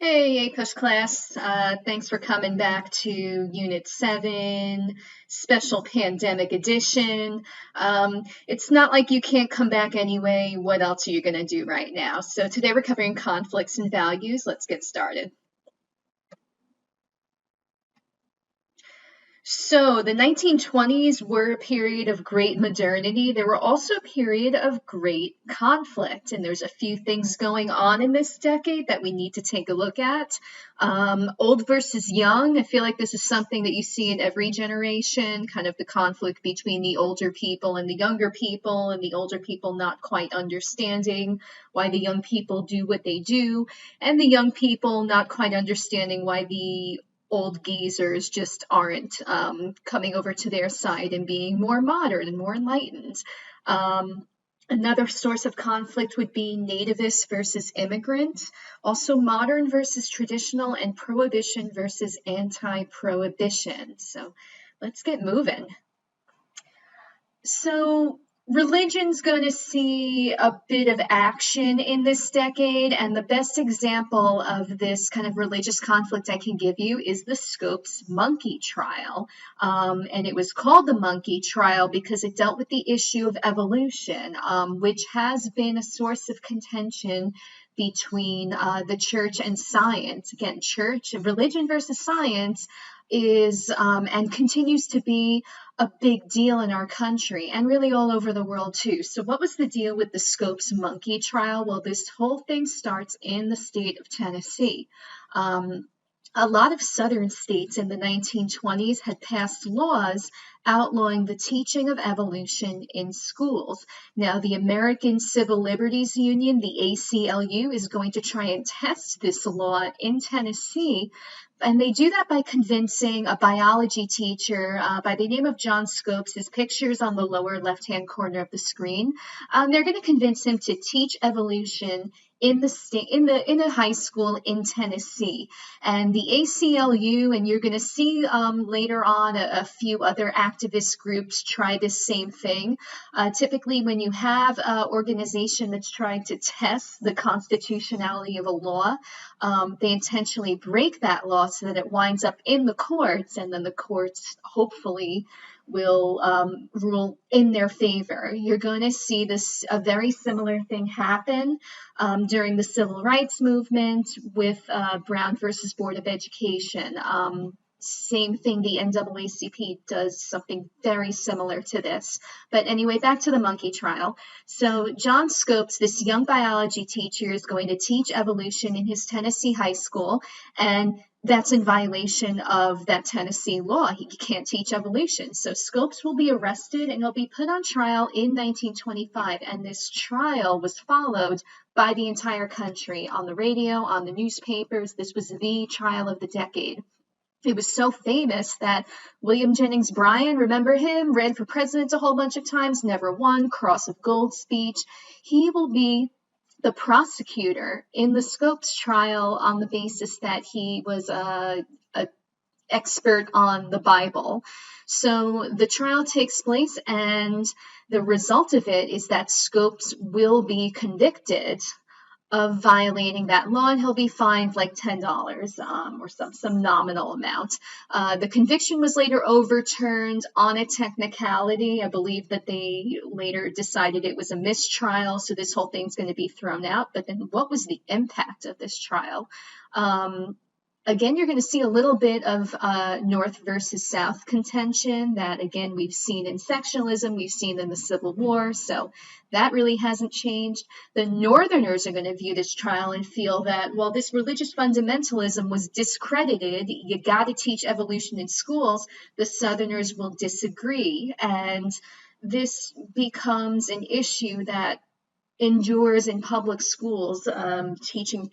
Hey, APUS class. Thanks for coming back to Unit 7, Special Pandemic Edition. It's not like you can't come back anyway. What else are you going to do right now? So today we're covering conflicts and values. Let's get started. So the 1920s were a period of great modernity. They were also a period of great conflict, and there's a few things going on in this decade that we need to take a look at. Old versus young, I feel like this is something that you see in every generation, kind of the conflict between the older people and the older people not quite understanding why the young people do what they do, and the young people not quite understanding why the old geezers just aren't coming over to their side and being more modern and more enlightened. Another source of conflict would be nativist versus immigrant, also modern versus traditional, and prohibition versus anti-prohibition. So let's get moving. So religion's going to see a bit of action in this decade, and the best example of this kind of religious conflict I can give you is the Scopes monkey trial. And it was called the monkey trial because it dealt with the issue of evolution, which has been a source of contention between the church and science. Again, religion versus science is and continues to be a big deal in our country and really all over the world too. So what was the deal with the Scopes monkey trial? Well, this whole thing starts in the state of Tennessee. A lot of southern states in the 1920s had passed laws outlawing the teaching of evolution in schools. Now, the American Civil Liberties Union, the ACLU, is going to try and test this law in Tennessee. And they do that by convincing a biology teacher by the name of John Scopes. His picture is on the lower left-hand corner of the screen. They're going to convince him to teach evolution in a high school in Tennessee. And the ACLU, and you're going to see later on a few other activist groups try this same thing. Typically, when you have an organization that's trying to test the constitutionality of a law, they intentionally break that law so that it winds up in the courts, and then the courts hopefully will rule in their favor. You're going to see a very similar thing happen during the civil rights movement with Brown versus Board of Education. Same thing, the NAACP does something very similar to this. But anyway, back to the monkey trial. So John Scopes, this young biology teacher, is going to teach evolution in his Tennessee high school, and that's in violation of that Tennessee law. He can't teach evolution. So Scopes will be arrested and he'll be put on trial in 1925. And this trial was followed by the entire country on the radio, on the newspapers. This was the trial of the decade. It was so famous that William Jennings Bryan, remember him, ran for president a whole bunch of times, never won, Cross of Gold speech. He will be the prosecutor in the Scopes trial on the basis that he was an expert on the Bible. So the trial takes place, and the result of it is that Scopes will be convicted of violating that law, and he'll be fined like $10 or some nominal amount. The conviction was later overturned on a technicality. I believe that they later decided it was a mistrial, so this whole thing's going to be thrown out. But then what was the impact of this trial? Again, you're going to see a little bit of North versus South contention that, again, we've seen in sectionalism, we've seen in the Civil War, so that really hasn't changed. The Northerners are going to view this trial and feel that, well, this religious fundamentalism was discredited. You got to teach evolution in schools. The Southerners will disagree, and this becomes an issue that endures in public schools, teaching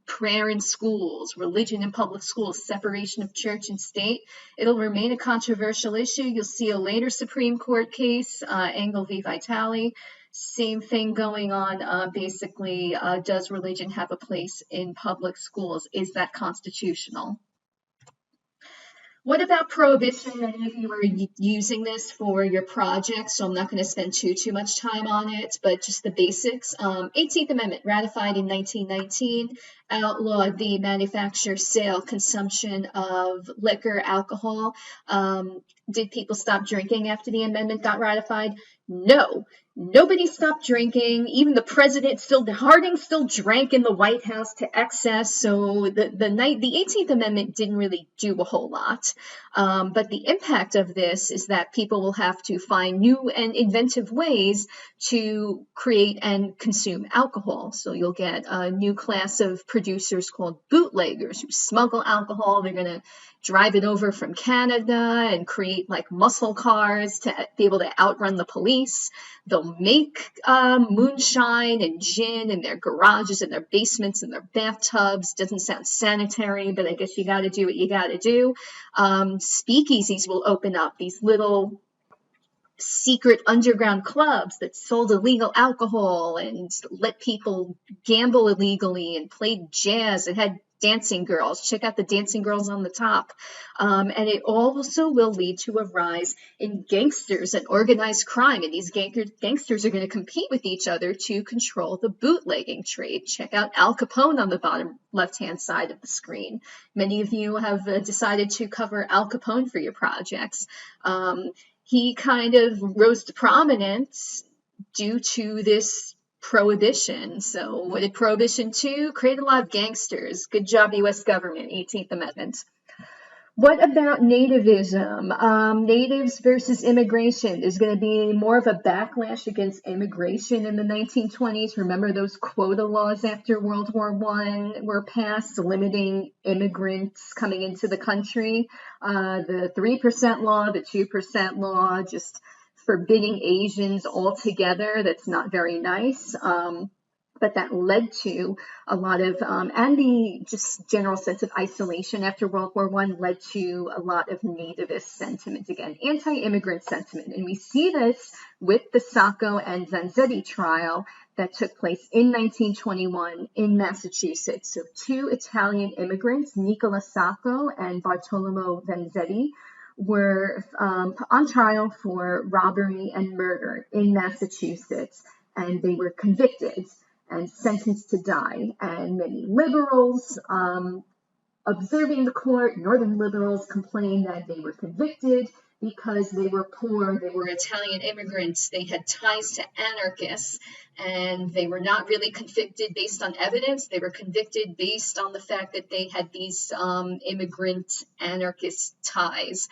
prayer in schools, religion in public schools, separation of church and state. It'll remain a controversial issue. You'll see a later Supreme Court case, Engel v. Vitale. Same thing going on. Basically, does religion have a place in public schools? Is that constitutional? What about prohibition? Many of you are using this for your project, so I'm not going to spend too much time on it, but just the basics. 18th Amendment, ratified in 1919, outlawed the manufacture, sale, consumption of liquor, alcohol. Did people stop drinking after the amendment got ratified? No. Nobody stopped drinking. Even the president Harding still drank in the White House to excess. So the 18th Amendment didn't really do a whole lot. But the impact of this is that people will have to find new and inventive ways to create and consume alcohol. So you'll get a new class of producers called bootleggers who smuggle alcohol. They're going to drive it over from Canada and create like muscle cars to be able to outrun the police. They'll make moonshine and gin in their garages and their basements and their bathtubs. Doesn't sound sanitary, but I guess you got to do what you got to do. Speakeasies will open up, these little secret underground clubs that sold illegal alcohol and let people gamble illegally and played jazz. It had dancing girls. Check out the dancing girls on the top. And it also will lead to a rise in gangsters and organized crime. And these gangsters are going to compete with each other to control the bootlegging trade. Check out Al Capone on the bottom left-hand side of the screen. Many of you have decided to cover Al Capone for your projects. He kind of rose to prominence due to this prohibition. So what did prohibition do? Create a lot of gangsters. Good job, U.S. government, 18th Amendment. What about nativism? Natives versus immigration. There's going to be more of a backlash against immigration in the 1920s. Remember those quota laws after World War I were passed, limiting immigrants coming into the country. The 3% law, the 2% law, just forbidding Asians altogether. That's not very nice. But that led to a lot of, and the just general sense of isolation after World War I led to a lot of nativist sentiment, again, anti-immigrant sentiment. And we see this with the Sacco and Vanzetti trial that took place in 1921 in Massachusetts. So two Italian immigrants, Nicola Sacco and Bartolomeo Vanzetti, were on trial for robbery and murder in Massachusetts, and they were convicted and sentenced to die. And many liberals observing the court, northern liberals, complained that they were convicted because they were poor, they were Italian immigrants, they had ties to anarchists, and they were not really convicted based on evidence. They were convicted based on the fact that they had these immigrant anarchist ties.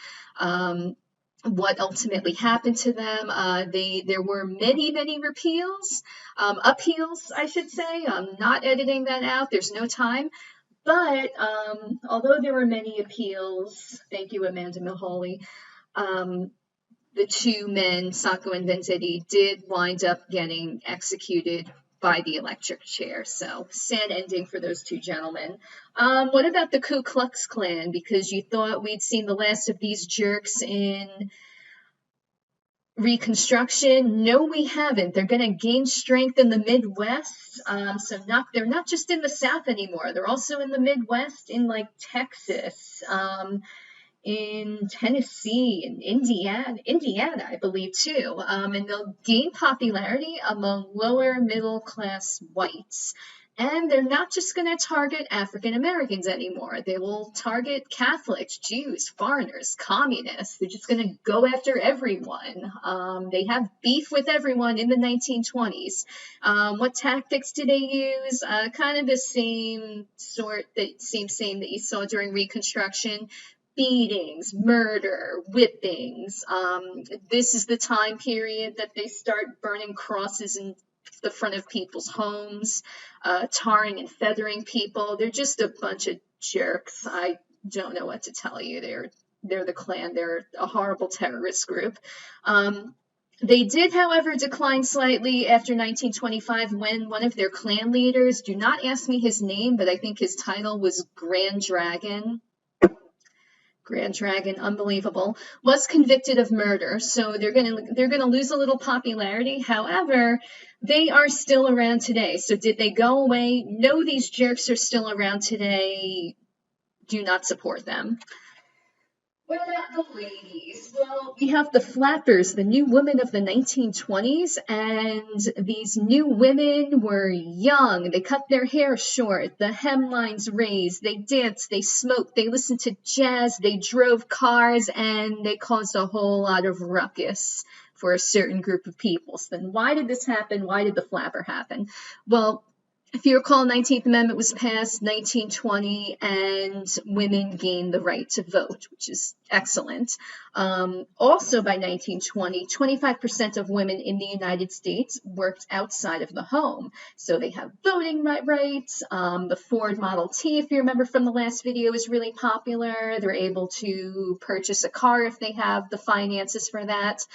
What ultimately happened to them? There were many repeals, appeals, I should say. I'm not editing that out. There's no time. But although there were many appeals, thank you, Amanda Mahoney, the two men, Sacco and Vanzetti, did wind up getting executed by the electric chair. So sad ending for those two gentlemen. What about the Ku Klux Klan? Because you thought we'd seen the last of these jerks in Reconstruction. No, we haven't. They're going to gain strength in the Midwest. They're not just in the South anymore. They're also in the Midwest, in like Texas, in Tennessee and Indiana, I believe too. And they'll gain popularity among lower middle class whites. And they're not just going to target African Americans anymore. They will target Catholics, Jews, foreigners, communists. They're just going to go after everyone. They have beef with everyone in the 1920s. What tactics do they use? Kind of the same that you saw during Reconstruction. Beatings, murder, whippings. This is the time period that they start burning crosses in the front of people's homes, tarring and feathering people. They're just a bunch of jerks. I don't know what to tell you. They're the Klan. They're a horrible terrorist group. They did, however, decline slightly after 1925 when one of their Klan leaders, do not ask me his name, but I think his title was Grand Dragon, unbelievable, was convicted of murder. So they're gonna lose a little popularity. However, they are still around today. So did they go away? No, these jerks are still around today. Do not support them. What about the ladies? Well, we have the flappers, the new women of the 1920s, and these new women were young. They cut their hair short, the hemlines raised, they danced, they smoked, they listened to jazz, they drove cars, and they caused a whole lot of ruckus for a certain group of people. So then why did this happen? Why did the flapper happen? Well, if you recall, 19th Amendment was passed 1920, and women gained the right to vote, which is excellent. Also by 1920, 25% of women in the United States worked outside of the home. So they have voting rights. The Ford Model T, if you remember from the last video, is really popular. They're able to purchase a car if they have the finances for that.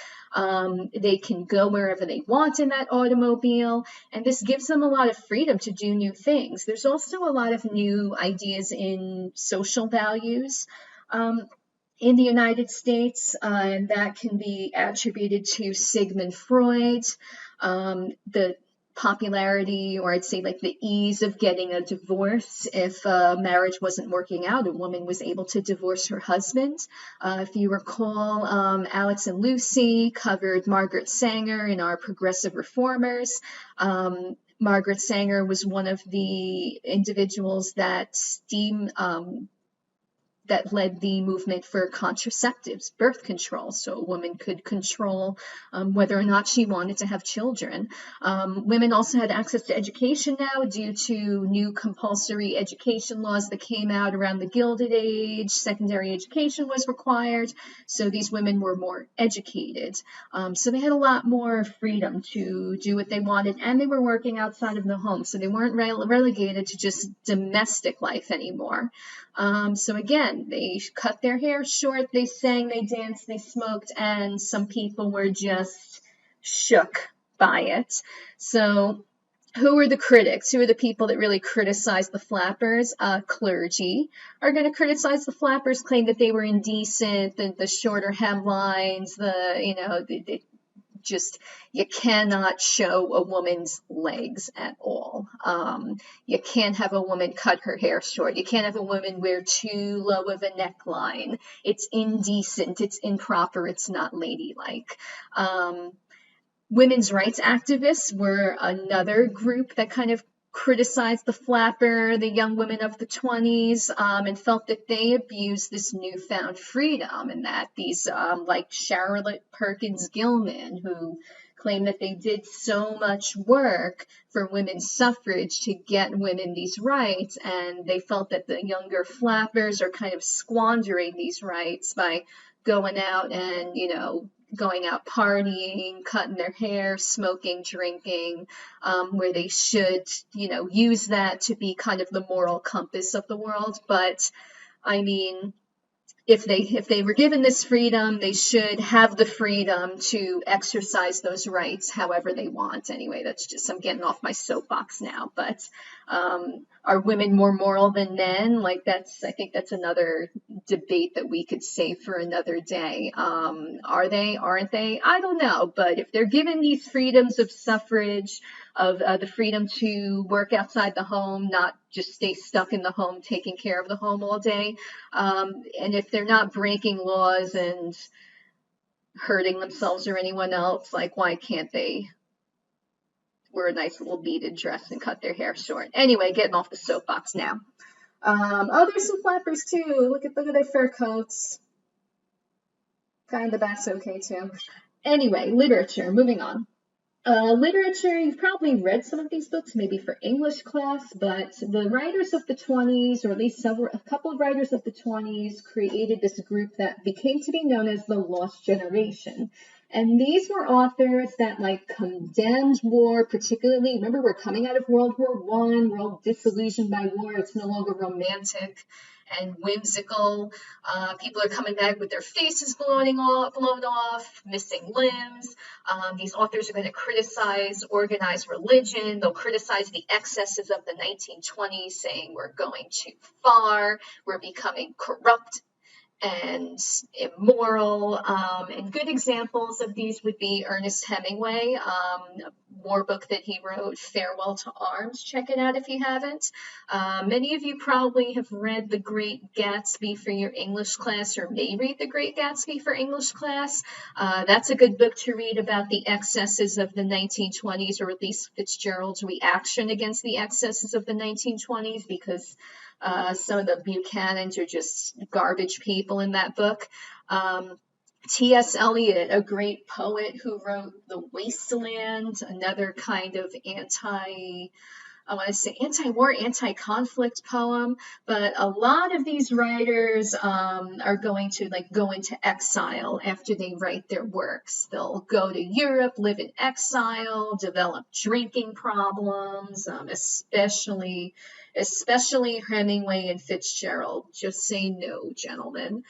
They can go wherever they want in that automobile, and this gives them a lot of freedom to do new things. There's also a lot of new ideas in social values in the United States, and that can be attributed to Sigmund Freud. The popularity, or I'd say like the ease of getting a divorce. If marriage wasn't working out, a woman was able to divorce her husband. If you recall, Alex and Lucy covered Margaret Sanger in our Progressive Reformers. Margaret Sanger was one of the individuals that that led the movement for contraceptives, birth control, so a woman could control whether or not she wanted to have children. Women also had access to education now due to new compulsory education laws that came out around the Gilded Age. Secondary education was required, so these women were more educated. So they had a lot more freedom to do what they wanted, and they were working outside of the home, so they weren't relegated to just domestic life anymore. So again, they cut their hair short, they sang, they danced, they smoked, and some people were just shook by it. So who are the critics? Who are the people that really criticize the flappers? Clergy are going to criticize the flappers, claim that they were indecent, the shorter hemlines, just, you cannot show a woman's legs at all. You can't have a woman cut her hair short. You can't have a woman wear too low of a neckline. It's indecent, it's improper, it's not ladylike. Women's rights activists were another group that kind of criticized the flapper, the young women of the 20s, and felt that they abused this newfound freedom, and that these, like Charlotte Perkins Gilman, who claimed that they did so much work for women's suffrage to get women these rights, and they felt that the younger flappers are kind of squandering these rights by going out and, going out partying, cutting their hair, smoking, drinking, where they should, use that to be kind of the moral compass of the world. But I mean, if they were given this freedom, they should have the freedom to exercise those rights however they want. Anyway, that's just, I'm getting off my soapbox now. But are women more moral than men? I think that's another debate that we could save for another day. Are they? Aren't they? I don't know. But if they're given these freedoms of suffrage, of the freedom to work outside the home, not just stay stuck in the home taking care of the home all day, and if they're not breaking laws and hurting themselves or anyone else, why can't they wear a nice little beaded dress and cut their hair short? Anyway, getting off the soapbox now. There's some flappers too. Look at their fur coats. Guy in the back's okay too. Anyway, literature, moving on. Literature, you've probably read some of these books, maybe for English class, but the writers of the 20s, or at least a couple of writers of the 20s, created this group that became to be known as the Lost Generation. And these were authors that condemned war, particularly, remember, we're coming out of World War I, we're all disillusioned by war, it's no longer romantic and whimsical. People are coming back with their faces blown off, missing limbs. These authors are going to criticize organized religion. They'll criticize the excesses of the 1920s, saying we're going too far, we're becoming corrupt and immoral. And good examples of these would be Ernest Hemingway. war book that he wrote, Farewell to Arms. Check it out if you haven't. Many of you probably have read The Great Gatsby for your English class, or may read The Great Gatsby for English class. That's a good book to read about the excesses of the 1920s, or at least Fitzgerald's reaction against the excesses of the 1920s, because some of the Buchanans are just garbage people in that book. T.S. Eliot, a great poet who wrote The Wasteland, another kind of anti-war, anti-conflict poem, but a lot of these writers are going to go into exile after they write their works. They'll go to Europe, live in exile, develop drinking problems, especially Hemingway and Fitzgerald. Just say no, gentlemen.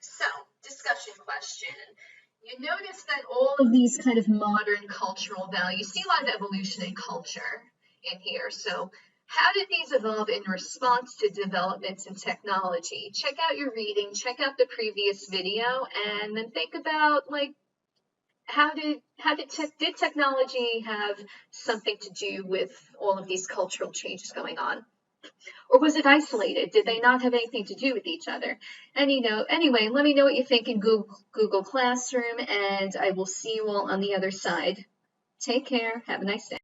So, discussion question. You notice that all of these kind of modern cultural values, see a lot of evolution in culture in here. So how did these evolve in response to developments in technology? Check out your reading, check out the previous video, and then think about how did technology have something to do with all of these cultural changes going on? Or was it isolated? Did they not have anything to do with each other? And anyway, let me know what you think in Google Classroom, and I will see you all on the other side. Take care. Have a nice day.